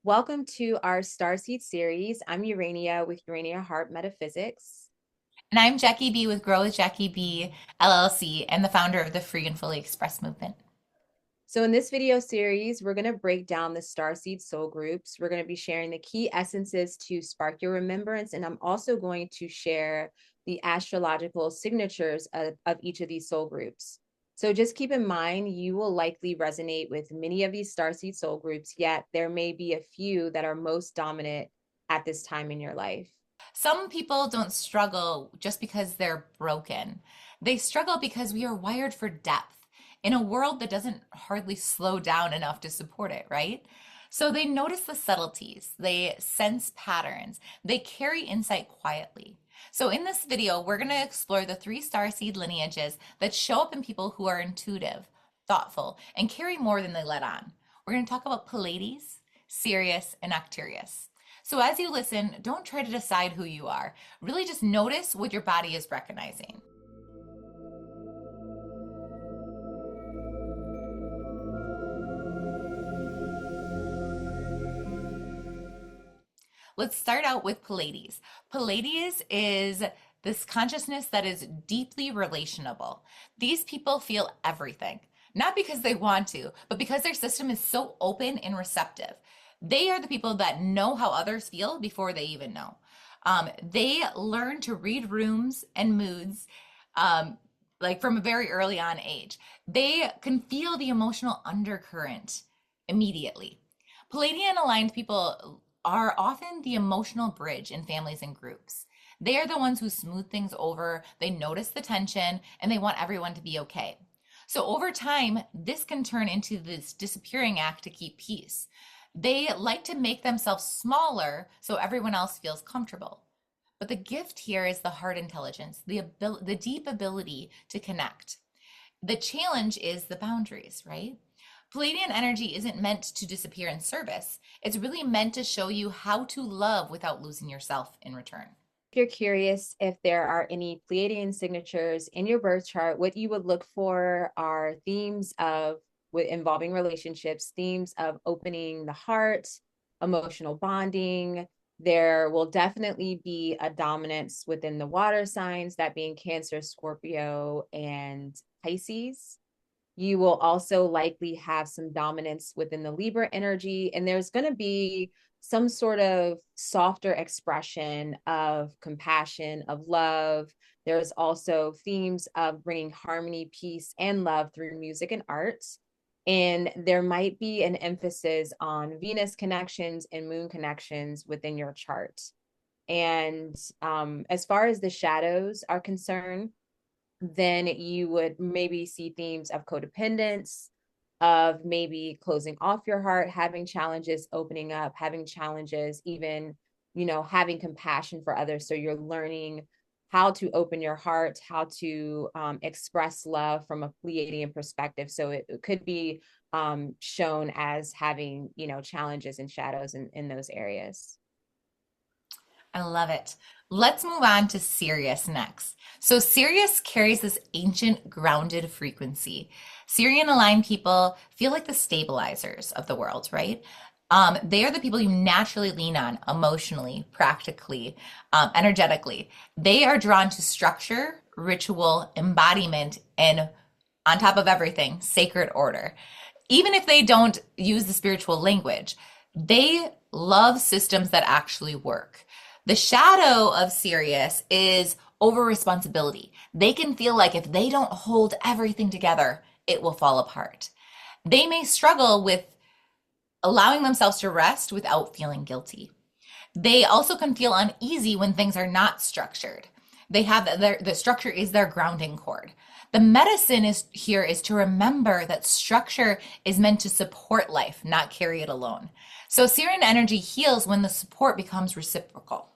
Welcome to our Starseed series. I'm Urania with Urania Heart Metaphysics. And I'm Jackie B with Grow with Jackie B LLC and the founder of the Free and Fully Expressed movement. So in this video series, we're going to break down the Starseed soul groups. We're going to be sharing the key essences to spark your remembrance, and I'm also going to share the astrological signatures of each of these soul groups. So just keep in mind, you will likely resonate with many of these Starseed soul groups, yet there may be a few that are most dominant at this time in your life. Some people don't struggle just because they're broken. They struggle because we are wired for depth in a world that doesn't hardly slow down enough to support it, right? So they notice the subtleties, they sense patterns, they carry insight quietly. So in this video, we're going to explore the three starseed lineages that show up in people who are intuitive, thoughtful, and carry more than they let on. We're going to talk about Pleiades, Sirius, and Arcturians. So as you listen, don't try to decide who you are. Really just notice what your body is recognizing. Let's start out with Pleiades. Pleiades is this consciousness that is deeply relationable. These people feel everything, not because they want to, but because their system is so open and receptive. They are the people that know how others feel before they even know. They learn to read rooms and moods like from a very early on age. They can feel the emotional undercurrent immediately. Palladian aligned people are often the emotional bridge in families and groups. They are the ones who smooth things over, they notice the tension, and they want everyone to be okay. So over time, this can turn into this disappearing act to keep peace. They like to make themselves smaller so everyone else feels comfortable. But the gift here is the heart intelligence, the deep ability to connect. The challenge is the boundaries, right? Palladian energy isn't meant to disappear in service. It's really meant to show you how to love without losing yourself in return. If you're curious if there are any Pleiadian signatures in your birth chart, what you would look for are themes of with involving relationships, themes of opening the heart, emotional bonding. There will definitely be a dominance within the water signs, that being Cancer, Scorpio, and Pisces. You will also likely have some dominance within the Libra energy, and there's going to be some sort of softer expression of compassion, of love. There's also themes of bringing harmony, peace, and love through music and arts. And there might be an emphasis on Venus connections and moon connections within your chart. And as far as the shadows are concerned, then you would maybe see themes of codependence, of maybe closing off your heart, having challenges opening up, having challenges even, having compassion for others. So you're learning how to open your heart, how to express love from a Pleiadian perspective. So it could be shown as having, challenges and shadows in those areas. I love it. Let's move on to Sirius next. So Sirius carries this ancient grounded frequency. Sirian aligned people feel like the stabilizers of the world, right? They are the people you naturally lean on emotionally, practically, energetically. They are drawn to structure, ritual, embodiment, and on top of everything, sacred order. Even if they don't use the spiritual language, they love systems that actually work. The shadow of Sirius is over responsibility. They can feel like if they don't hold everything together, it will fall apart. They may struggle with allowing themselves to rest without feeling guilty. They also can feel uneasy when things are not structured. They have the structure is their grounding cord. The medicine is here is to remember that structure is meant to support life, not carry it alone. So Syrian energy heals when the support becomes reciprocal.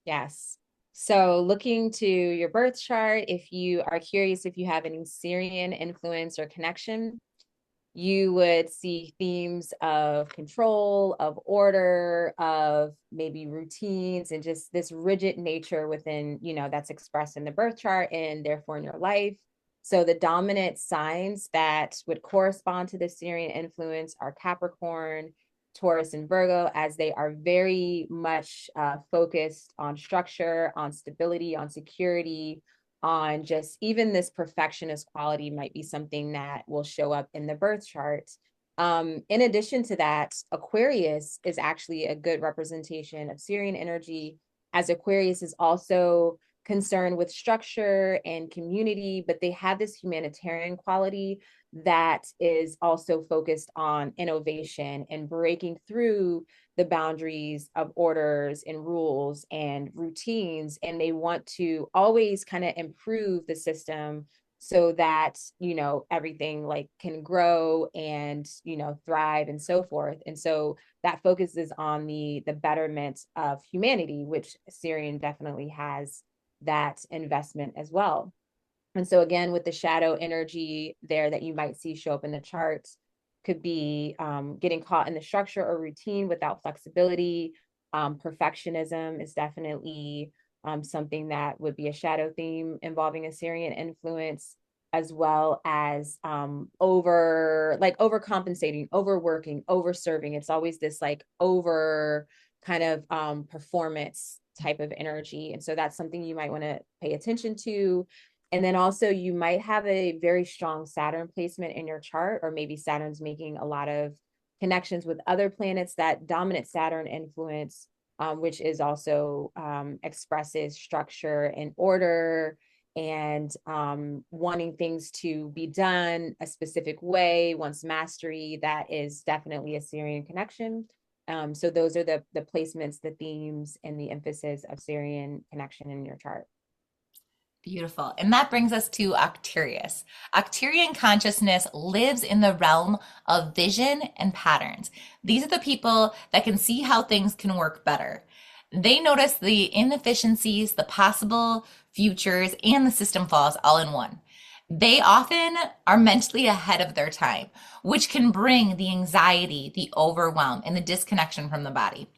Yes. So looking to your birth chart, if you are curious if you have any Syrian influence or connection, you would see themes of control, of order, of maybe routines, and just this rigid nature within, that's expressed in the birth chart and therefore in your life. So the dominant signs that would correspond to the Syrian influence are Capricorn, Taurus and Virgo, as they are very much focused on structure, on stability, on security, on just even this perfectionist quality might be something that will show up in the birth chart. In addition to that, Aquarius is actually a good representation of Sirian energy, as Aquarius is also concerned with structure and community, but they have this humanitarian quality that is also focused on innovation and breaking through the boundaries of orders and rules and routines. And they want to always kind of improve the system so that, you know, everything like can grow and, you know, thrive and so forth. And so that focuses on the betterment of humanity, which Syrian definitely has that investment as well. And so again, with the shadow energy there that you might see show up in the charts, could be getting caught in the structure or routine without flexibility. Perfectionism is definitely something that would be a shadow theme involving a Syrian influence, as well as overcompensating, overworking, overserving. It's always this like over kind of performance type of energy. And so that's something you might want to pay attention to. And then also you might have a very strong Saturn placement in your chart, or maybe Saturn's making a lot of connections with other planets. That dominant Saturn influence, which is also expresses structure and order, and wanting things to be done a specific way, wants mastery. That is definitely a Syrian connection. So those are the placements, the themes, and the emphasis of Syrian connection in your chart. Beautiful. And that brings us to Arcturus. Arcturian consciousness lives in the realm of vision and patterns. These are the people that can see how things can work better. They notice the inefficiencies, the possible futures, and the system flaws all in one. They often are mentally ahead of their time, which can bring the anxiety, the overwhelm, and the disconnection from the body.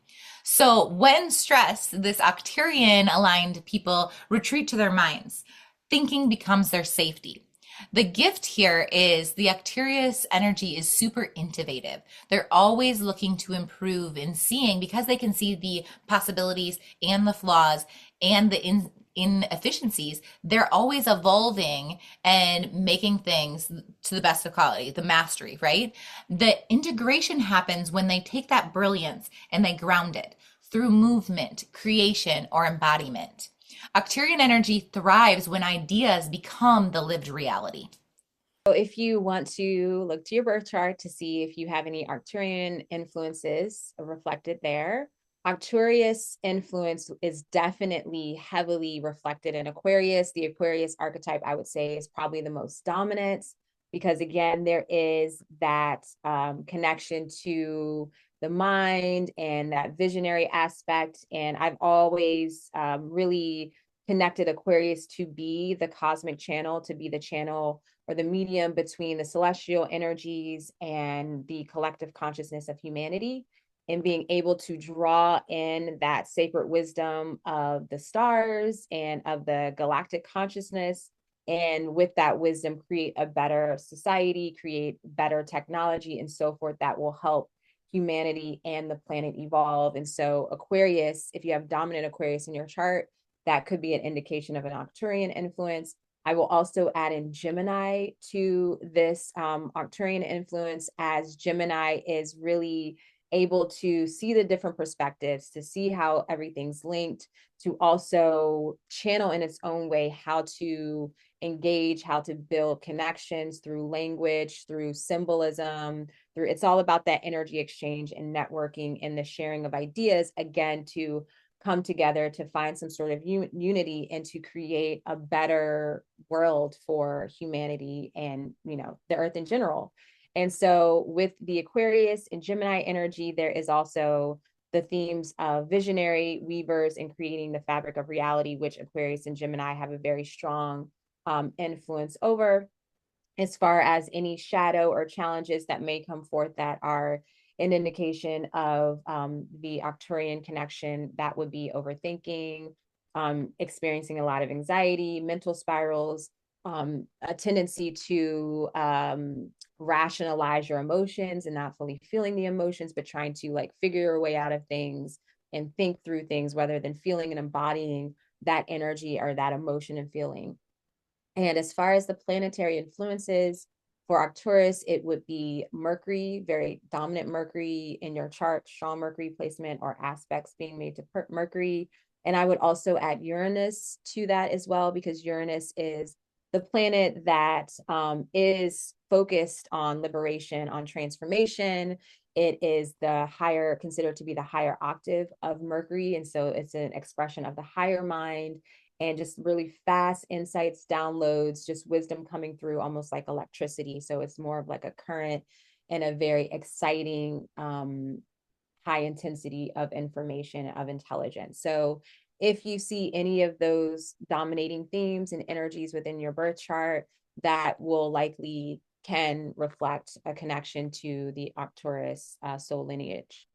So when stressed, this Arcturian aligned people retreat to their minds. Thinking becomes their safety. The gift here is the Arcturus energy is super innovative. They're always looking to improve and seeing, because they can see the possibilities and the flaws and the inefficiencies. They're always evolving and making things to the best of quality, the mastery, right? The integration happens when they take that brilliance and they ground it through movement, creation, or embodiment. Arcturian energy thrives when ideas become the lived reality. So if you want to look to your birth chart to see if you have any Arcturian influences reflected there, Arcturus influence is definitely heavily reflected in Aquarius. The Aquarius archetype, I would say, is probably the most dominant, because again, there is that connection to the mind and that visionary aspect. And I've always really connected Aquarius to be the cosmic channel, to be the channel or the medium between the celestial energies and the collective consciousness of humanity, and being able to draw in that sacred wisdom of the stars and of the galactic consciousness. And with that wisdom, create a better society, create better technology, and so forth, that will help humanity and the planet evolve. And so, Aquarius, if you have dominant Aquarius in your chart, that could be an indication of an Arcturian influence. I will also add in Gemini to this Arcturian influence, as Gemini is really able to see the different perspectives, to see how everything's linked, to also channel in its own way how to engage, how to build connections through language, through symbolism, through, it's all about that energy exchange and networking and the sharing of ideas, again, to come together to find some sort of unity and to create a better world for humanity and, you know, the earth in general. And so with the Aquarius and Gemini energy, there is also the themes of visionary weavers and creating the fabric of reality, which Aquarius and Gemini have a very strong influence over. As far as any shadow or challenges that may come forth that are an indication of the Arcturian connection, that would be overthinking, experiencing a lot of anxiety, mental spirals, a tendency to rationalize your emotions and not fully feeling the emotions, but trying to like figure your way out of things and think through things rather than feeling and embodying that energy or that emotion and feeling. And as far as the planetary influences for Arcturus, it would be Mercury, very dominant Mercury in your chart, strong Mercury placement or aspects being made to Mercury. And I would also add Uranus to that as well, because Uranus is the planet that is focused on liberation, on transformation. It is the higher, considered to be the higher octave of Mercury. And so it's an expression of the higher mind and just really fast insights, downloads, just wisdom coming through almost like electricity. So it's more of like a current and a very exciting, high intensity of information, of intelligence. So if you see any of those dominating themes and energies within your birth chart, that will likely can reflect a connection to the Arcturus soul lineage.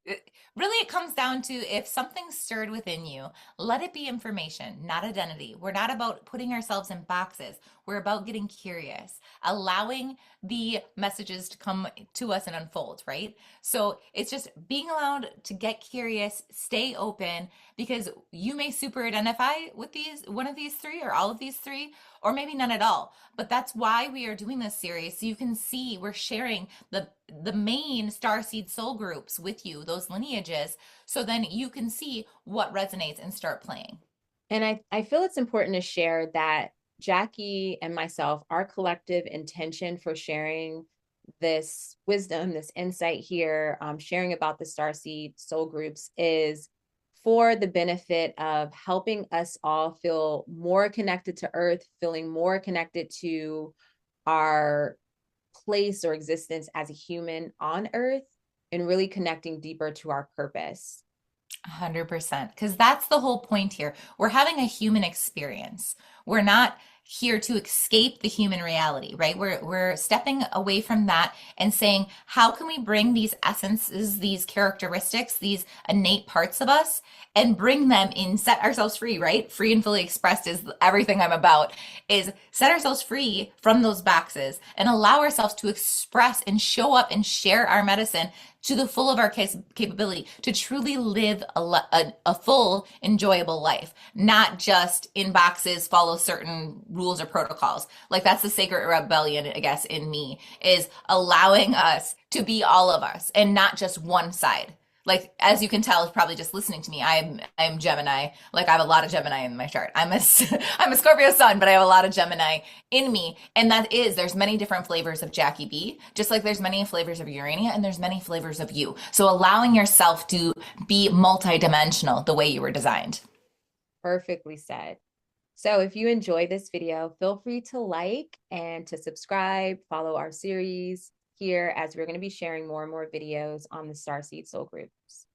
Really, it comes down to if something stirred within you, let it be information, not identity. We're not about putting ourselves in boxes. We're about getting curious, allowing the messages to come to us and unfold, right? So it's just being allowed to get curious, stay open, because you may super identify with these, one of these three or all of these three, or maybe none at all. But that's why we are doing this series. So you can see we're sharing the main starseed soul groups with you, those lineages, so then you can see what resonates and start playing. And I feel it's important to share that Jackie and myself, our collective intention for sharing this wisdom, this insight here, sharing about the Starseed soul groups is for the benefit of helping us all feel more connected to Earth, feeling more connected to our place or existence as a human on Earth, and really connecting deeper to our purpose. 100%. Because that's the whole point here. We're having a human experience. We're not here to escape the human reality, right? We're stepping away from that and saying, how can we bring these essences, these characteristics, these innate parts of us and bring them in, set ourselves free, right? Free and fully expressed is everything I'm about, is set ourselves free from those boxes and allow ourselves to express and show up and share our medicine to the full of our capability to truly live a full, enjoyable life, not just in boxes, follow certain rules or protocols. Like that's the sacred rebellion, I guess, in me, is allowing us to be all of us and not just one side. Like as you can tell, probably just listening to me, I'm Gemini. Like I have a lot of Gemini in my chart. I'm a I'm a Scorpio sun, but I have a lot of Gemini in me, and that is there's many different flavors of Jackie B, just like there's many flavors of Urania, and there's many flavors of you. So allowing yourself to be multidimensional the way you were designed. Perfectly said. So if you enjoyed this video, feel free to like and to subscribe, follow our series here as we're going to be sharing more and more videos on the Starseed Soul Groups.